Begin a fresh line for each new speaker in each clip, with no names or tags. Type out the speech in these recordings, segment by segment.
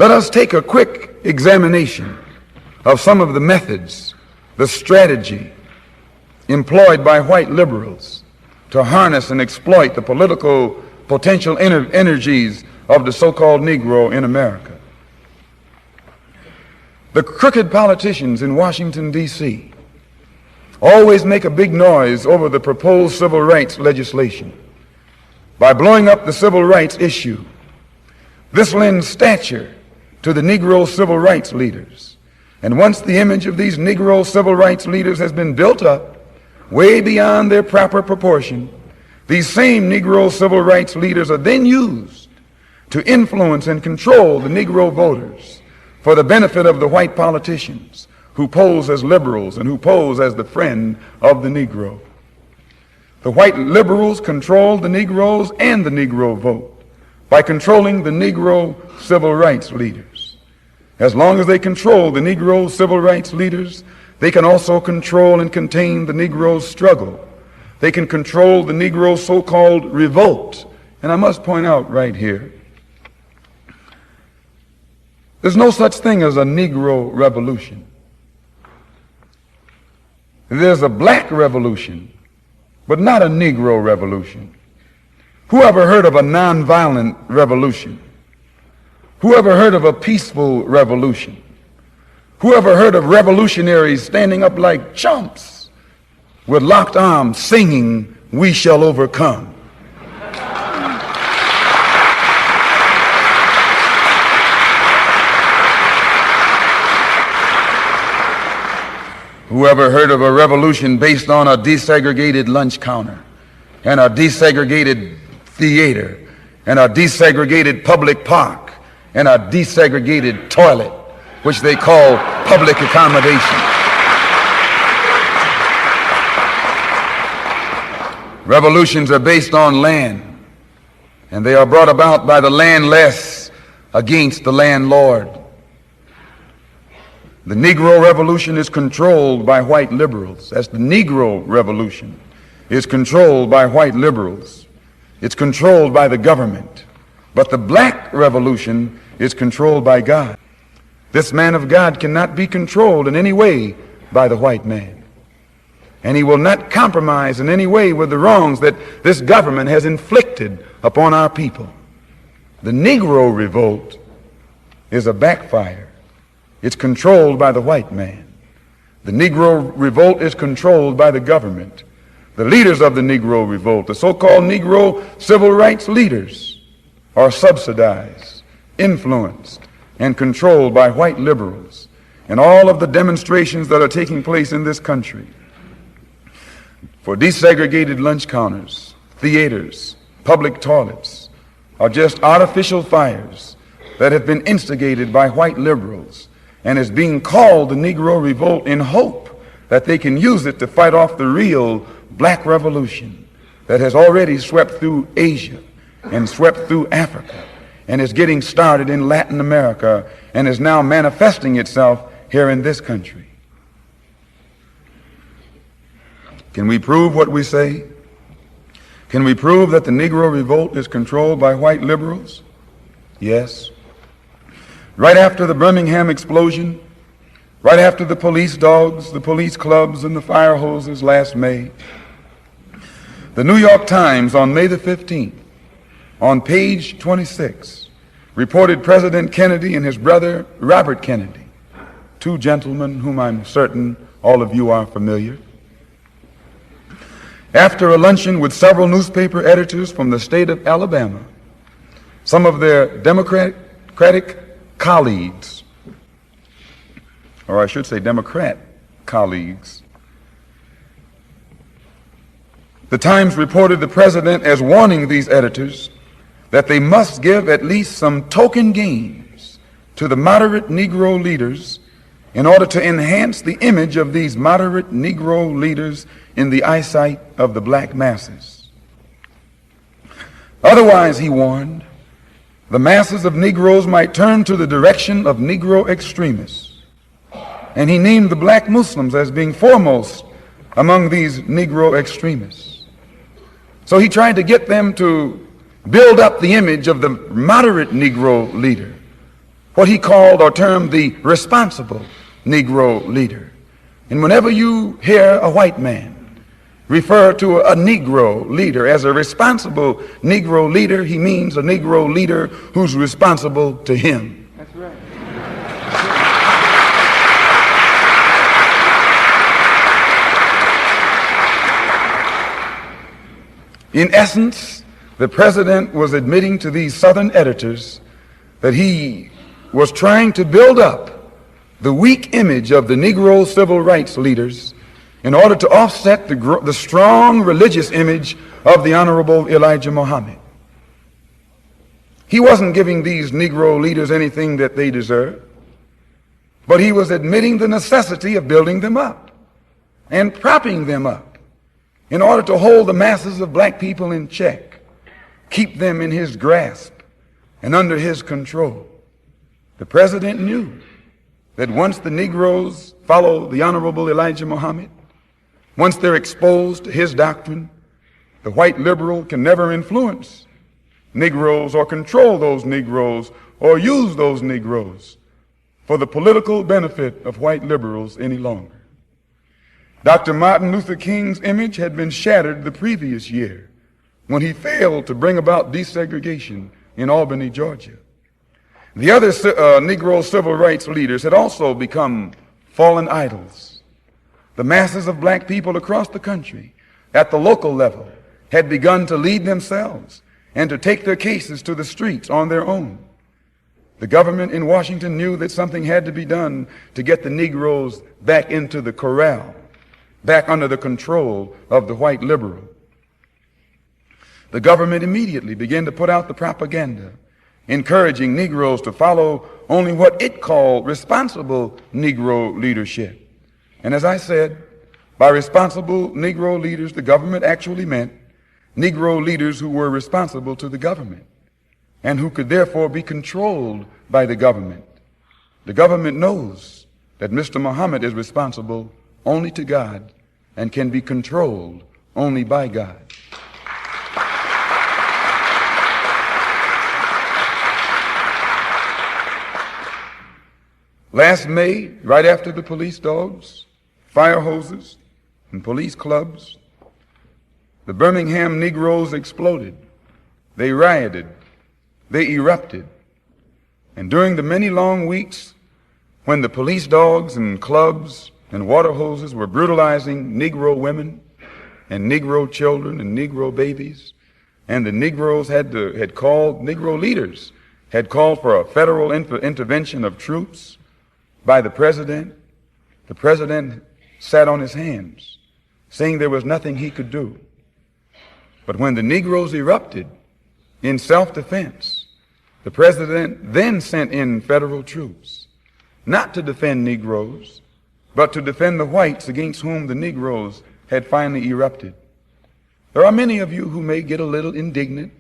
Let us take a quick examination of some of the methods, the strategy employed by white liberals to harness and exploit the political potential energies of the so-called Negro in America. The crooked politicians in Washington, D.C. always make a big noise over the proposed civil rights legislation by blowing up the civil rights issue. This lends stature to the Negro civil rights leaders. And once the image of these Negro civil rights leaders has been built up way beyond their proper proportion, these same Negro civil rights leaders are then used to influence and control the Negro voters for the benefit of the white politicians who pose as liberals and who pose as the friend of the Negro. The white liberals control the Negroes and the Negro vote by controlling the Negro civil rights leaders. As long as they control the Negro civil rights leaders, they can also control and contain the Negro's struggle. They can control the Negro so-called revolt. And I must point out right here, there's no such thing as a Negro revolution. There's a black revolution, but not a Negro revolution. Who ever heard of a nonviolent revolution? Who ever heard of a peaceful revolution? Who ever heard of revolutionaries standing up like chumps with locked arms singing, "We shall overcome"? Who ever heard of a revolution based on a desegregated lunch counter and a desegregated theater and a desegregated public park and a desegregated toilet, which they call public accommodation? Revolutions are based on land, and they are brought about by the landless against the landlord. The Negro Revolution is controlled by white liberals. That's the Negro Revolution is controlled by white liberals. It's controlled by the government. But the Black Revolution is controlled by God. This man of God cannot be controlled in any way by the white man. And he will not compromise in any way with the wrongs that this government has inflicted upon our people. The Negro Revolt is a backfire. It's controlled by the white man. The Negro Revolt is controlled by the government. The leaders of the Negro Revolt, the so-called Negro civil rights leaders, are subsidized, influenced, and controlled by white liberals. And all of the demonstrations that are taking place in this country for desegregated lunch counters, theaters, public toilets, are just artificial fires that have been instigated by white liberals, and is being called the Negro Revolt in hope that they can use it to fight off the real black revolution that has already swept through Asia and swept through Africa and is getting started in Latin America and is now manifesting itself here in this country. Can we prove what we say? Can we prove that the Negro Revolt is controlled by white liberals? Yes. Right after the Birmingham explosion, right after the police dogs, the police clubs, and the fire hoses last May, the New York Times on May the 15th, on page 26, reported President Kennedy and his brother Robert Kennedy, two gentlemen whom I'm certain all of you are familiar, after a luncheon with several newspaper editors from the state of Alabama, some of their Democratic colleagues, or I should say Democrat colleagues, the Times reported the president as warning these editors that they must give at least some token gains to the moderate Negro leaders in order to enhance the image of these moderate Negro leaders in the eyesight of the black masses. Otherwise, he warned, the masses of Negroes might turn to the direction of Negro extremists. And he named the black Muslims as being foremost among these Negro extremists. So he tried to get them to build up the image of the moderate Negro leader what he called or termed the responsible Negro leader. And whenever you hear a white man refer to a Negro leader as a responsible Negro leader, he means a Negro leader who's responsible to him.
That's right.
In essence, the president was admitting to these Southern editors that he was trying to build up the weak image of the Negro civil rights leaders in order to offset the strong religious image of the Honorable Elijah Muhammad. He wasn't giving these Negro leaders anything that they deserved, but he was admitting the necessity of building them up and propping them up in order to hold the masses of black people in check, keep them in his grasp and under his control. The president knew that once the Negroes follow the Honorable Elijah Muhammad, once they're exposed to his doctrine, the white liberal can never influence Negroes or control those Negroes or use those Negroes for the political benefit of white liberals any longer. Dr. Martin Luther King's image had been shattered the previous year when he failed to bring about desegregation in Albany, Georgia. The other Negro civil rights leaders had also become fallen idols. The masses of black people across the country at the local level had begun to lead themselves and to take their cases to the streets on their own. The government in Washington knew that something had to be done to get the Negroes back into the corral, back under the control of the white liberal. The government immediately began to put out the propaganda encouraging Negroes to follow only what it called responsible Negro leadership. And as I said, by responsible Negro leaders, the government actually meant Negro leaders who were responsible to the government and who could therefore be controlled by the government. The government knows that Mr. Muhammad is responsible only to God and can be controlled only by God. Last May, right after the police dogs, fire hoses, and police clubs, the Birmingham Negroes exploded. They rioted. They erupted. And during the many long weeks when the police dogs and clubs and water hoses were brutalizing Negro women and Negro children and Negro babies, and the Negroes had called, Negro leaders had called for a federal intervention of troops by the president sat on his hands, saying there was nothing he could do. But when the Negroes erupted in self-defense, the president then sent in federal troops, not to defend Negroes, but to defend the whites against whom the Negroes had finally erupted. There are many of you who may get a little indignant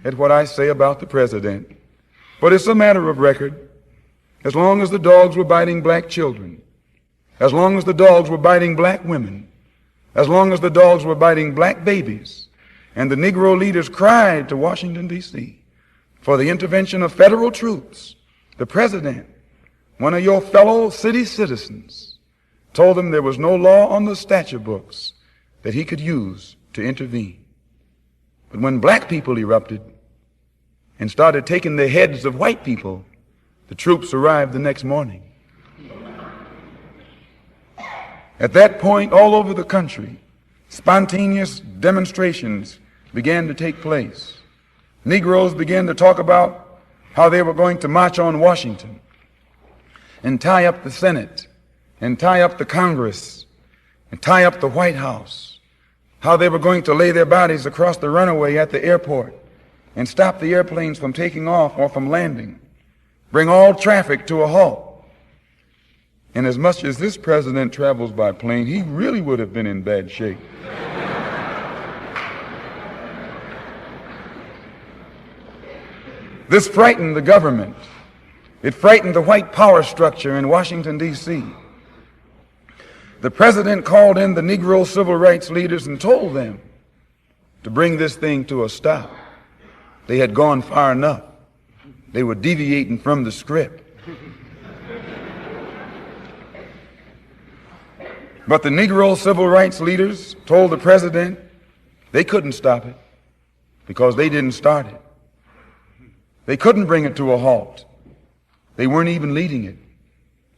at what I say about the president, but it's a matter of record. As long as the dogs were biting black children, as long as the dogs were biting black women, as long as the dogs were biting black babies, and the Negro leaders cried to Washington, D.C. for the intervention of federal troops, the president, one of your fellow city citizens, told them there was no law on the statute books that he could use to intervene. But when black people erupted and started taking the heads of white people, the troops arrived the next morning. At that point, all over the country, spontaneous demonstrations began to take place. Negroes began to talk about how they were going to march on Washington and tie up the Senate and tie up the Congress and tie up the White House, how they were going to lay their bodies across the runway at the airport and stop the airplanes from taking off or from landing, bring all traffic to a halt. And as much as this president travels by plane, he really would have been in bad shape. This frightened the government. It frightened the white power structure in Washington, D.C. The president called in the Negro civil rights leaders and told them to bring this thing to a stop. They had gone far enough. They were deviating from the script. But the Negro civil rights leaders told the president they couldn't stop it because they didn't start it. They couldn't bring it to a halt. They weren't even leading it.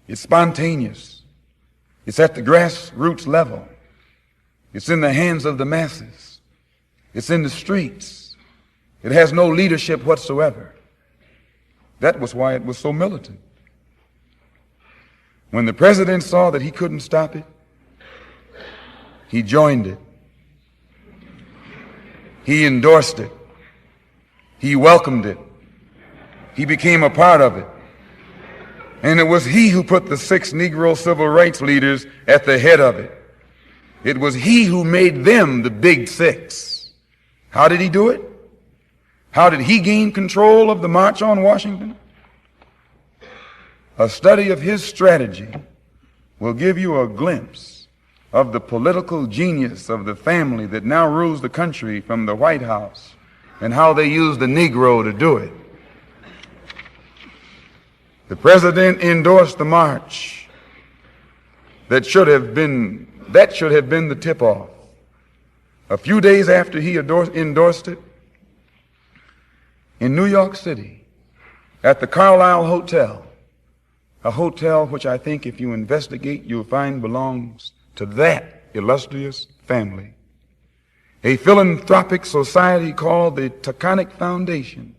It's spontaneous. It's at the grassroots level. It's in the hands of the masses. It's in the streets. It has no leadership whatsoever. That was why it was so militant. When the president saw that he couldn't stop it, he joined it. He endorsed it. He welcomed it. He became a part of it. And it was he who put the 6 Negro civil rights leaders at the head of it. It was he who made them the Big 6. How did he do it? How did he gain control of the March on Washington? A study of his strategy will give you a glimpse of the political genius of the family that now rules the country from the White House and how they use the Negro to do it. The president endorsed the march. That should have been the tip-off. A few days after he endorsed it, in New York City, at the Carlyle Hotel, a hotel which I think if you investigate you'll find belongs to that illustrious family, a philanthropic society called the Taconic Foundation,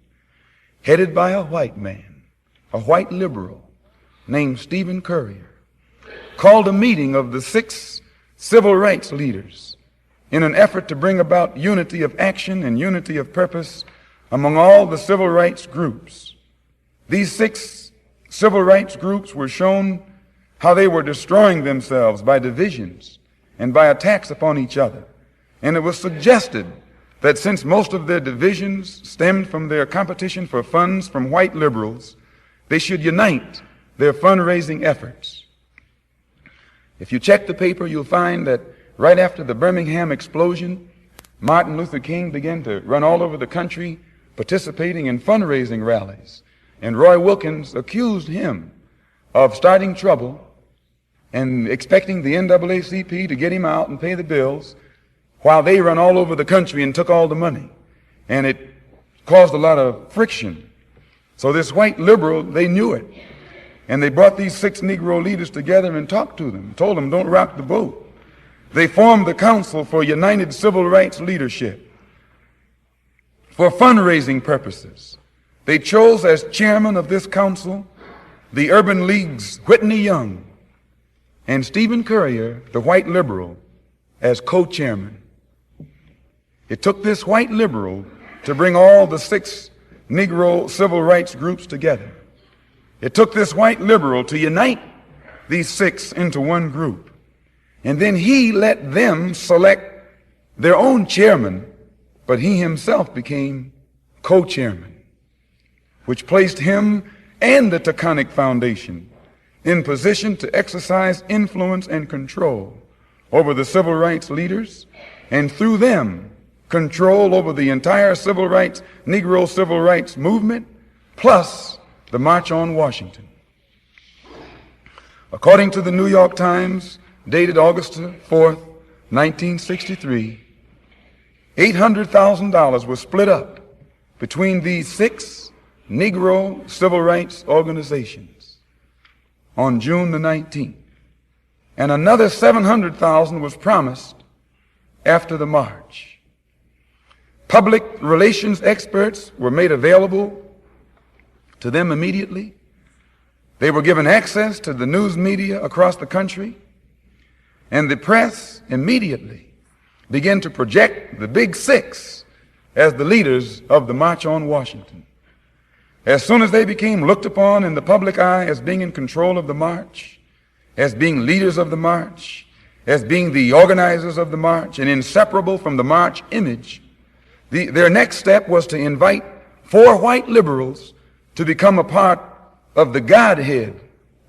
headed by a white man, a white liberal named Stephen Currier, called a meeting of the 6 civil rights leaders in an effort to bring about unity of action and unity of purpose among all the civil rights groups. These 6 civil rights groups were shown how they were destroying themselves by divisions and by attacks upon each other. And it was suggested that since most of their divisions stemmed from their competition for funds from white liberals, they should unite their fundraising efforts. If you check the paper, you'll find that right after the Birmingham explosion, Martin Luther King began to run all over the country participating in fundraising rallies. And Roy Wilkins accused him of starting trouble and expecting the NAACP to get him out and pay the bills while they run all over the country and took all the money. And it caused a lot of friction. So this white liberal, they knew it. And they brought these 6 Negro leaders together and talked to them, told them, don't rock the boat. They formed the Council for United Civil Rights Leadership for fundraising purposes. They chose as chairman of this council the Urban League's Whitney Young and Stephen Currier, the white liberal, as co-chairman. It took this white liberal to bring all the 6 Negro civil rights groups together. It took this white liberal to unite these 6 into one group. And then he let them select their own chairman, but he himself became co-chairman, which placed him and the Taconic Foundation in position to exercise influence and control over the civil rights leaders, and through them, control over the entire civil rights, Negro civil rights movement, plus the March on Washington. According to the New York Times, dated August 4th, 1963, $800,000 was split up between these 6 Negro civil rights organizations on June the 19th. And another $700,000 was promised after the march. Public relations experts were made available to them immediately. They were given access to the news media across the country, and the press immediately began to project the Big 6 as the leaders of the March on Washington. As soon as they became looked upon in the public eye as being in control of the march, as being leaders of the march, as being the organizers of the march, and inseparable from the march image, their next step was to invite 4 white liberals to become a part of the Godhead,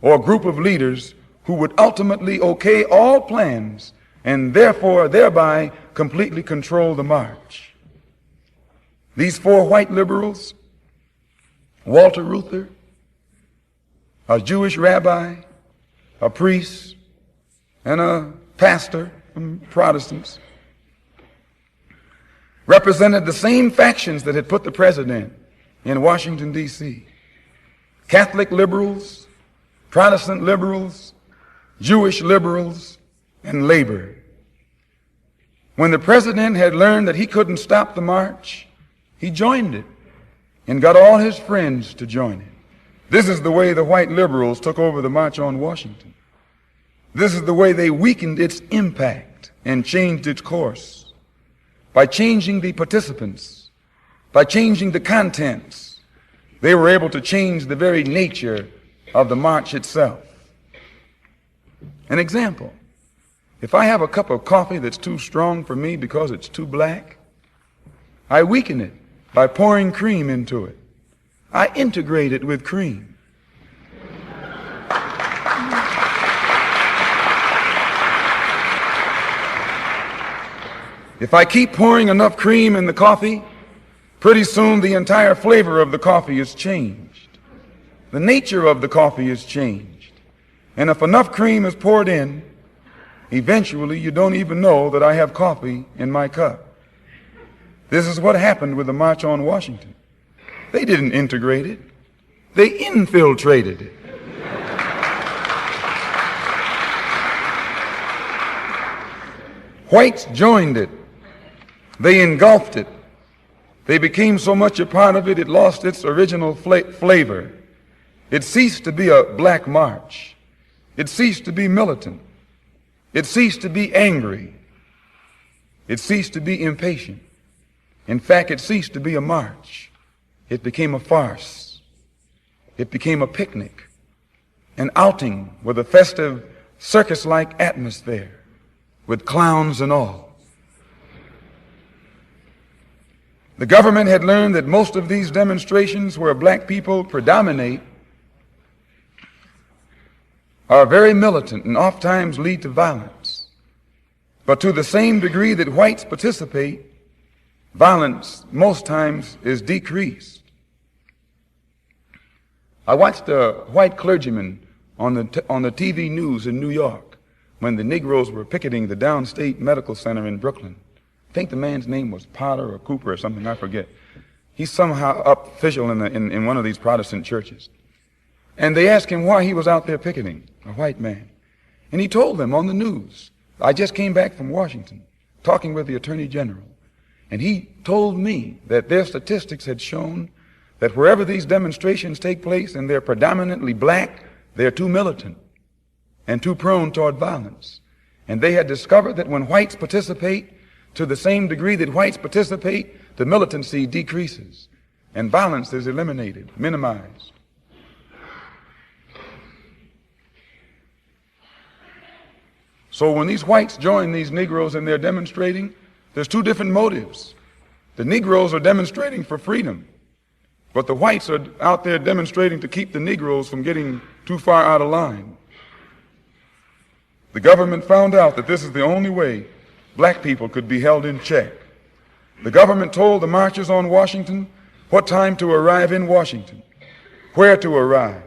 or group of leaders who would ultimately okay all plans and therefore thereby completely control the march. These 4 white liberals, Walter Reuther, a Jewish rabbi, a priest, and a pastor from Protestants, represented the same factions that had put the president in Washington, D.C. Catholic liberals, Protestant liberals, Jewish liberals, and labor. When the president had learned that he couldn't stop the march, he joined it and got all his friends to join it. This is the way the white liberals took over the March on Washington. This is the way they weakened its impact and changed its course. By changing the participants, by changing the contents, they were able to change the very nature of the march itself. An example, if I have a cup of coffee that's too strong for me because it's too black, I weaken it by pouring cream into it. I integrate it with cream. If I keep pouring enough cream in the coffee, pretty soon the entire flavor of the coffee is changed. The nature of the coffee is changed. And if enough cream is poured in, eventually you don't even know that I have coffee in my cup. This is what happened with the March on Washington. They didn't integrate it. They infiltrated it. Whites joined it. They engulfed it. They became so much a part of it, it lost its original flavor. It ceased to be a black march. It ceased to be militant. It ceased to be angry. It ceased to be impatient. In fact, it ceased to be a march. It became a farce. It became a picnic, an outing with a festive circus-like atmosphere, with clowns and all. The government had learned that most of these demonstrations where black people predominate are very militant and oftentimes lead to violence. But to the same degree that whites participate, violence most times is decreased. I watched a white clergyman on the TV news in New York when the Negroes were picketing the Downstate Medical Center in Brooklyn. I think the man's name was Potter or Cooper or something, I forget. He's somehow up official in one of these Protestant churches. And they asked him why he was out there picketing, a white man. And he told them on the news, I just came back from Washington talking with the Attorney General. And he told me that their statistics had shown that wherever these demonstrations take place and they're predominantly black, they're too militant and too prone toward violence. And they had discovered that when whites participate to the same degree that whites participate, the militancy decreases and violence is eliminated, minimized. So when these whites join these Negroes and they're demonstrating, there's two different motives. The Negroes are demonstrating for freedom, but the whites are out there demonstrating to keep the Negroes from getting too far out of line. The government found out that this is the only way black people could be held in check. The government told the marchers on Washington what time to arrive in Washington, where to arrive,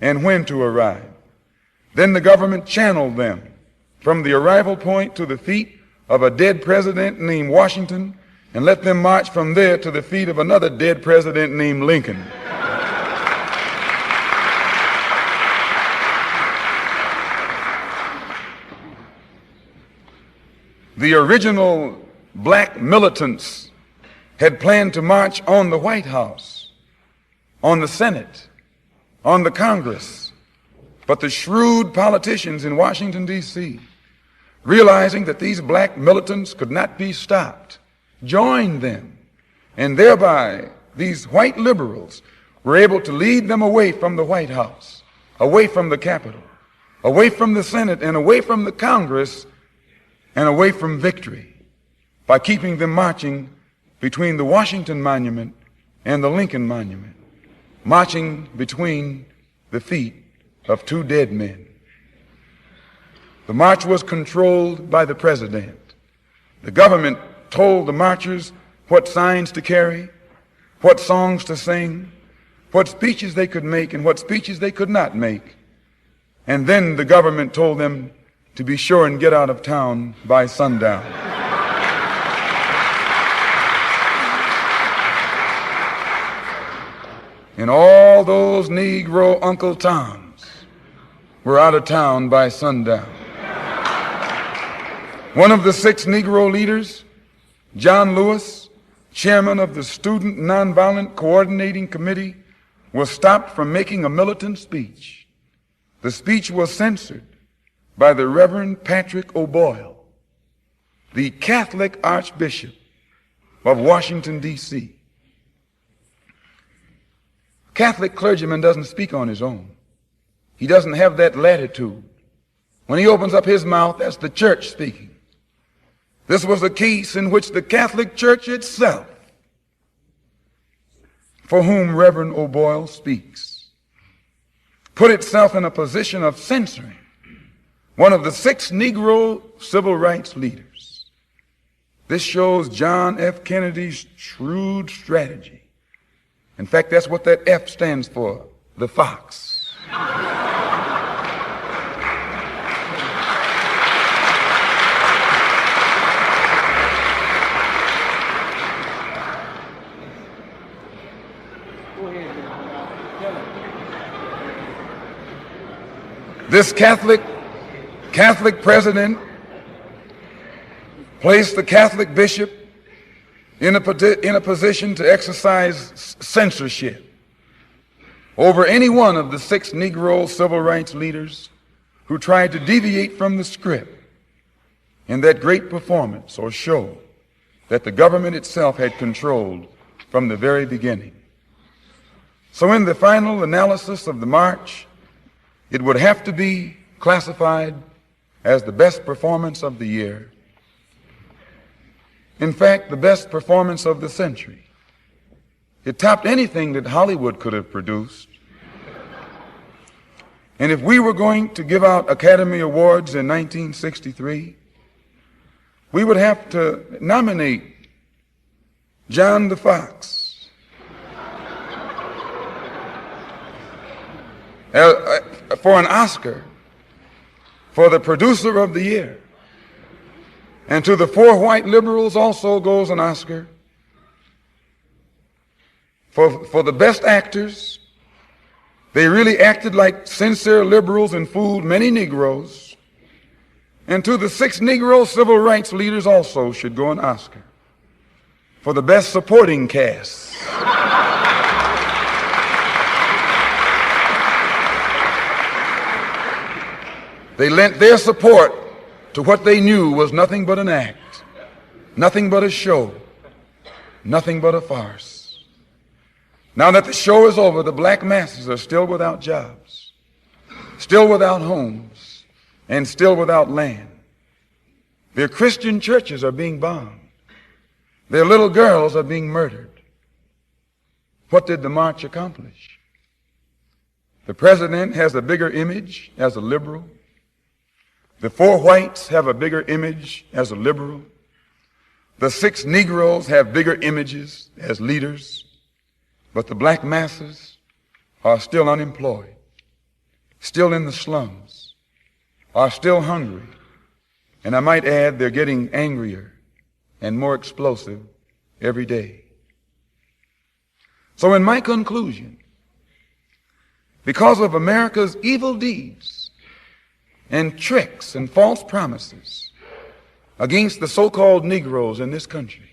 and when to arrive. Then the government channeled them from the arrival point to the feet of a dead president named Washington and let them march from there to the feet of another dead president named Lincoln. The original black militants had planned to march on the White House, on the Senate, on the Congress, but the shrewd politicians in Washington, D.C., realizing that these black militants could not be stopped, joined them, and thereby these white liberals were able to lead them away from the White House, away from the Capitol, away from the Senate, and away from the Congress, and away from victory by keeping them marching between the Washington Monument and the Lincoln Monument, marching between the feet of two dead men. The march was controlled by the president. The government told the marchers what signs to carry, what songs to sing, what speeches they could make and what speeches they could not make. And then the government told them to be sure and get out of town by sundown. And all those Negro Uncle Toms were out of town by sundown. One of the 6 Negro leaders, John Lewis, chairman of the Student Nonviolent Coordinating Committee, was stopped from making a militant speech. The speech was censored by the Reverend Patrick O'Boyle, the Catholic Archbishop of Washington, D.C. Catholic clergyman doesn't speak on his own. He doesn't have that latitude. When he opens up his mouth, that's the church speaking. This was a case in which the Catholic Church itself, for whom Reverend O'Boyle speaks, put itself in a position of censoring one of the 6 Negro civil rights leaders. This shows John F. Kennedy's shrewd strategy. In fact, that's what that F stands for, the fox. This Catholic president placed the Catholic bishop in a position to exercise censorship over any one of the 6 Negro civil rights leaders who tried to deviate from the script in that great performance or show that the government itself had controlled from the very beginning. So in the final analysis of the march, it would have to be classified as the best performance of the year. In fact, the best performance of the century. It topped anything that Hollywood could have produced. And if we were going to give out Academy Awards in 1963, we would have to nominate John the Fox for an Oscar for the producer of the year. And to the 4 white liberals also goes an Oscar for the best actors. They really acted like sincere liberals and fooled many Negroes. And to the 6 Negro civil rights leaders also should go an Oscar for the best supporting cast. They lent their support to what they knew was nothing but an act, nothing but a show, nothing but a farce. Now that the show is over, the black masses are still without jobs, still without homes, and still without land. Their Christian churches are being bombed. Their little girls are being murdered. What did the march accomplish? The president has a bigger image as a liberal. The 4 whites have a bigger image as a liberal. The 6 Negroes have bigger images as leaders. But the black masses are still unemployed, still in the slums, are still hungry. And I might add, they're getting angrier and more explosive every day. So in my conclusion, because of America's evil deeds and tricks and false promises against the so-called Negroes in this country,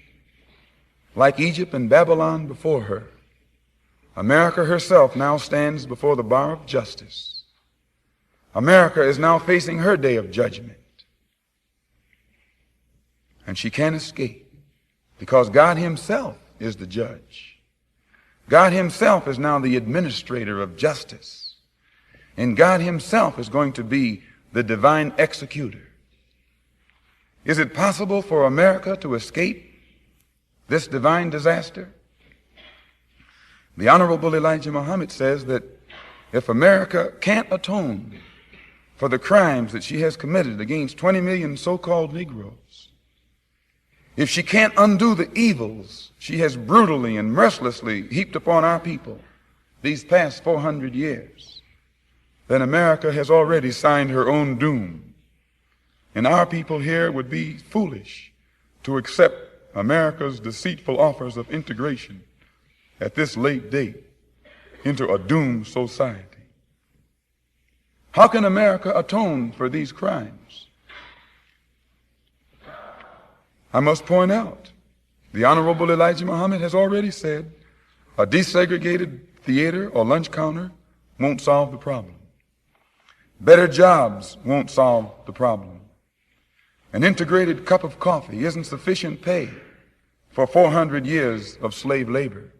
like Egypt and Babylon before her, America herself now stands before the bar of justice. America is now facing her day of judgment. And she can't escape because God himself is the judge. God himself is now the administrator of justice. And God himself is going to be the divine executor. Is it possible for America to escape this divine disaster? The Honorable Elijah Muhammad says that if America can't atone for the crimes that she has committed against 20 million so-called Negroes, if she can't undo the evils she has brutally and mercilessly heaped upon our people these past 400 years, then America has already signed her own doom And our people here would be foolish to accept America's deceitful offers of integration at this late date into a doomed society. How can America atone for these crimes? I must point out, the Honorable Elijah Muhammad has already said, a desegregated theater or lunch counter won't solve the problem. Better jobs won't solve the problem. An integrated cup of coffee isn't sufficient pay for 400 years of slave labor.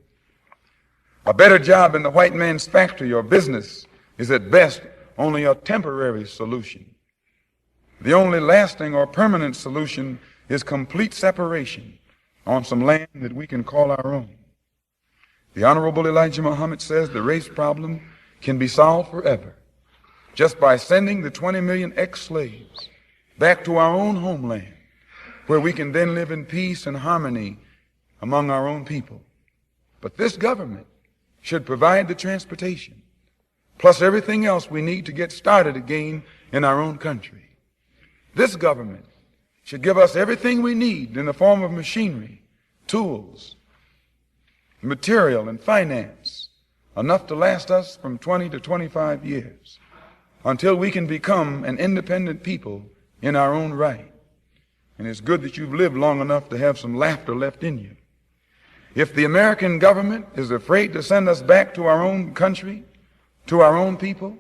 A better job in the white man's factory or business is at best only a temporary solution. The only lasting or permanent solution is complete separation on some land that we can call our own. The Honorable Elijah Muhammad says the race problem can be solved forever just by sending the 20 million ex-slaves back to our own homeland, where we can then live in peace and harmony among our own people. But this government should provide the transportation, plus everything else we need to get started again in our own country. This government should give us everything we need in the form of machinery, tools, material, and finance, enough to last us from 20 to 25 years, until we can become an independent people in our own right. And it's good that you've lived long enough to have some laughter left in you. If the American government is afraid to send us back to our own country, to our own people,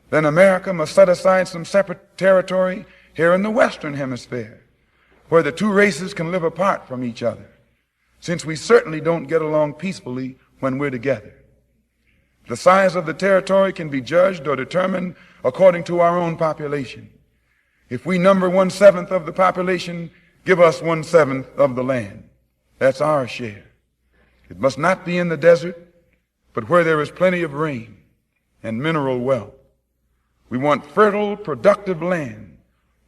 then America must set aside some separate territory here in the Western Hemisphere, where the two races can live apart from each other, since we certainly don't get along peacefully when we're together. The size of the territory can be judged or determined according to our own population. If we number 1/7 of the population, give us 1/7 of the land. That's our share. It must not be in the desert, but where there is plenty of rain and mineral wealth. We want fertile, productive land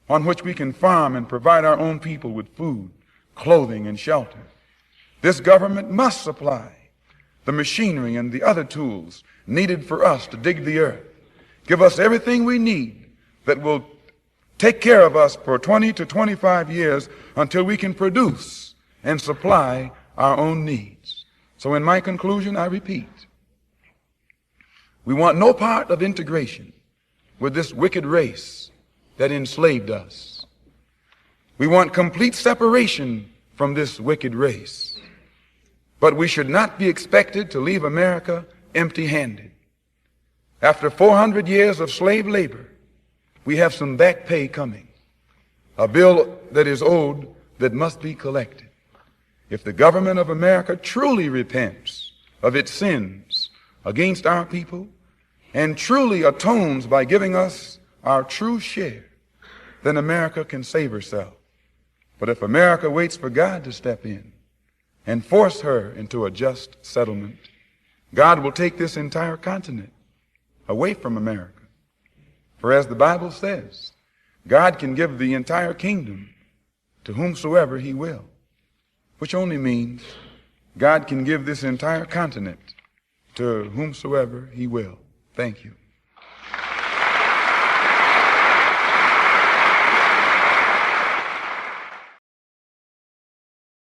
on which we can farm and provide our own people with food, clothing, and shelter. This government must supply the machinery and the other tools needed for us to dig the earth. Give us everything we need that will take care of us for 20 to 25 years until we can produce and supply our own needs. So in my conclusion, I repeat, we want no part of integration with this wicked race that enslaved us. We want complete separation from this wicked race. But we should not be expected to leave America empty-handed. After 400 years of slave labor, we have some back pay coming, a bill that is owed that must be collected. If the government of America truly repents of its sins against our people and truly atones by giving us our true share, then America can save herself. But if America waits for God to step in and force her into a just settlement, God will take this entire continent away from America. For as the Bible says, God can give the entire kingdom to whomsoever he will, which only means God can give this entire continent to whomsoever he will. Thank you.